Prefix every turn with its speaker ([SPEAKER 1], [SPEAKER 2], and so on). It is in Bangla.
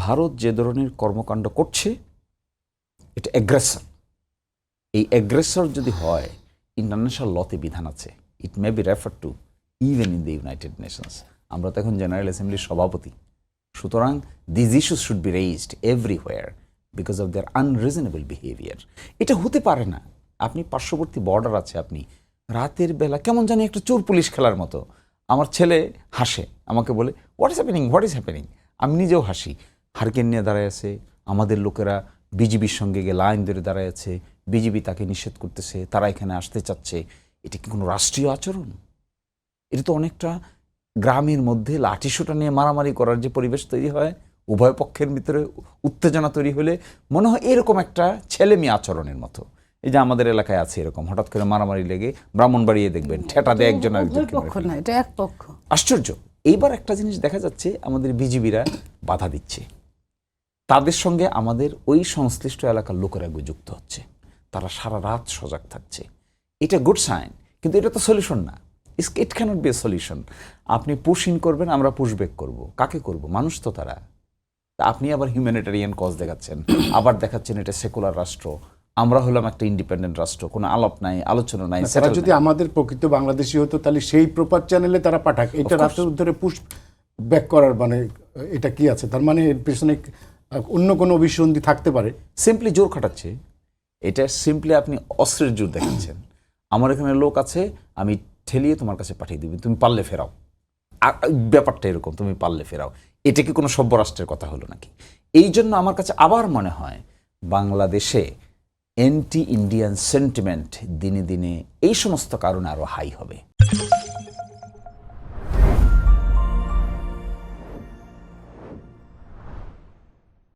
[SPEAKER 1] ভারত যে ধরনের কর্মকাণ্ড করছে এটা অ্যাগ্রেসর। এই অ্যাগ্রেসর যদি হয়, ইন্টারন্যাশনাল লতে বিধান আছে, it may be refer to even in the United Nations. আমরা তো এখন জেনারেল অ্যাসেম্বলির সভাপতি, সুতরাং this issues should be raised everywhere because of their unreasonable behaviour. এটা হতে পারে না। আপনি পার্শ্ববর্তী বর্ডার আছে, আপনি রাতের বেলা কেমন জানি একটা চোর পুলিশ খেলার মতো। আমার ছেলে হাসে, আমাকে বলে what is happening, what is happening. আমি নিজেও হাসি। হারকেন নিয়ে দাঁড়ায় আছে, আমাদের লোকেরা বিজিবির সঙ্গে গিয়ে লাইন ধরে দাঁড়ায় আছে, বিজিবি তাকে নিষেধ করতেছে, তারা এখানে আসতে চাচ্ছে। এটা কি কোনো রাষ্ট্রীয় আচরণ? এটা তো অনেকটা গ্রামের মধ্যে লাঠিসোঁটা নিয়ে মারামারি করার যে পরিবেশ তৈরি হয়, উভয় পক্ষের ভিতরে উত্তেজনা তৈরি হলে মনে হয় এরকম একটা ছেলে মেয়ে আচরণের মতো। এই যে আমাদের এলাকায় আছে এরকম, হঠাৎ করে মারামারি লেগে ব্রাহ্মণবাড়িয়ে দেখবেন ঠেটা দেয় একজন আরেকজনকে। আশ্চর্য। এইবার একটা জিনিস দেখা যাচ্ছে, আমাদের বিজিবিরা বাধা দিচ্ছে, তাদের সঙ্গে আমাদের ওই সংশ্লিষ্ট এলাকার লোকেরা যুক্ত হচ্ছে, তারা সারা রাত সজাগ থাকছে। এটা গুড সাইন, কিন্তু এটা তো সলিউশন না। ইট ক্যানট বি এ সলিউশন। আপনি পুশ ইন করবেন, আমরা পুশ ব্যাক করবো। কাকে করব? মানুষ তো তারা। আপনি আবার হিউম্যানিটেরিয়ান কজ দেখাচ্ছেন, আবার দেখাচ্ছেন এটা সেকুলার রাষ্ট্র, আমরা হলাম একটা ইন্ডিপেন্ডেন্ট রাষ্ট্র, কোনো আলাপ নাই, আলোচনা নাই।
[SPEAKER 2] তারা যদি আমাদের প্রকৃত বাংলাদেশি হতো তাহলে সেই প্রপার চ্যানেলে তারা পাঠাক। এটা রাষ্ট্রের উদ্ধারে পুশ ব্যাক করার মানে এটা কি আছে? তার মানে এর পেছনে অন্য কোনো অভিসন্ধি থাকতে পারে।
[SPEAKER 1] সিম্পলি জোর খাটাচ্ছে। এটা সিম্পলি আপনি অস্ত্রের জোর দেখাচ্ছেন। আমার এখানে লোক আছে, আমি ঠেলিয়ে তোমার কাছে পাঠিয়ে দিবি, তুমি পারলে ফেরাও। আর ব্যাপারটা এরকম, তুমি পারলে ফেরাও। এটা কি কোনো সভ্য রাষ্ট্রের কথা হলো নাকি? এই জন্য আমার কাছে আবার মনে হয় বাংলাদেশে অ্যান্টি ইন্ডিয়ান সেন্টিমেন্ট দিনে দিনে এই সমস্ত কারণে আরো হাই হবে।